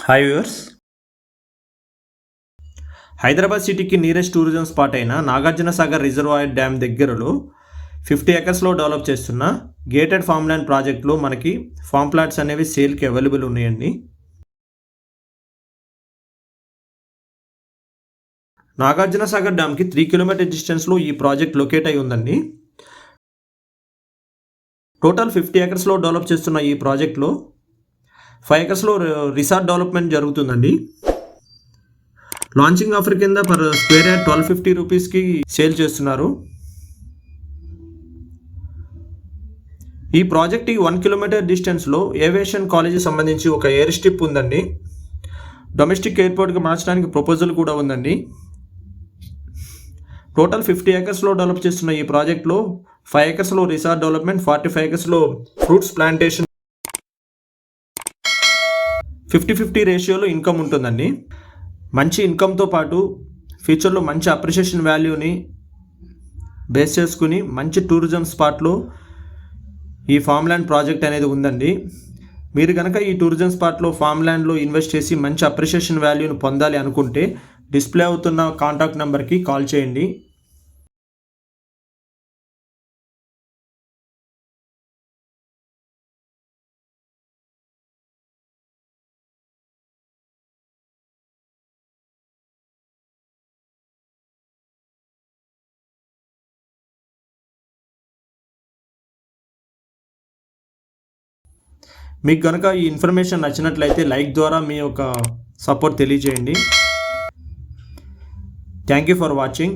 Hi viewers. Hyderabad సిటీకి nearest tourism spot అయిన Nagarjuna Sagar reservoir dam దగ్గరలో 50 ఎకర్స్లో డెవలప్ చేస్తున్న గేటెడ్ ఫామ్ ల్యాండ్ ప్రాజెక్ట్లో మనకి ఫామ్ ప్లాట్స్ అనేవి సేల్కి అవైలబుల్ ఉన్నాయండి. నాగార్జున సాగర్ డ్యామ్కి 3 కిలోమీటర్ డిస్టెన్స్లో ఈ ప్రాజెక్ట్ లొకేట్ అయి ఉందండి. టోటల్ 50 ఎకర్స్లో డెవలప్ చేస్తున్న ఈ ప్రాజెక్ట్లో 5 ఎకర్స్లో రిసార్ట్ డెవలప్మెంట్ జరుగుతుందండి. లాంచింగ్ ఆఫర్ కింద పర్ స్క్వేర్ యార్డ్ 1250 రూపీస్కి సేల్ చేస్తున్నారు. ఈ ప్రాజెక్ట్కి 1 కిలోమీటర్ డిస్టెన్స్లో ఏవియేషన్ కాలేజీ సంబంధించి ఒక ఎయిర్ స్ట్రిప్ ఉందండి. డొమెస్టిక్ ఎయిర్పోర్ట్కి మార్చడానికి ప్రపోజల్ కూడా ఉందండి. టోటల్ 50 ఎకర్స్లో డెవలప్ చేస్తున్న ఈ ప్రాజెక్ట్లో 5 ఎకర్స్లో రిసార్ట్ డెవలప్మెంట్, 45 ఎకర్స్లో ఫ్రూట్స్ ప్లాంటేషన్, 50-50 రేషియోలో ఇన్కమ్ ఉంటుందండి. మంచి ఇన్కమ్తో పాటు ఫ్యూచర్లో మంచి అప్రిషియేషన్ వాల్యూని బేస్ చేసుకుని మంచి టూరిజం స్పాట్లో ఈ ఫామ్ ల్యాండ్ ప్రాజెక్ట్ అనేది ఉందండి. మీరు కనుక ఈ టూరిజం స్పాట్లో ఫామ్ ల్యాండ్లో ఇన్వెస్ట్ చేసి మంచి అప్రిషియేషన్ వాల్యూని పొందాలి అనుకుంటే డిస్ప్లే అవుతున్న కాంటాక్ట్ నెంబర్కి కాల్ చేయండి. మీకు కనుక ఈ ఇన్ఫర్మేషన్ నచ్చినట్లయితే లైక్ ద్వారా మీ యొక్క సపోర్ట్ తెలియజేయండి. Thank you for watching.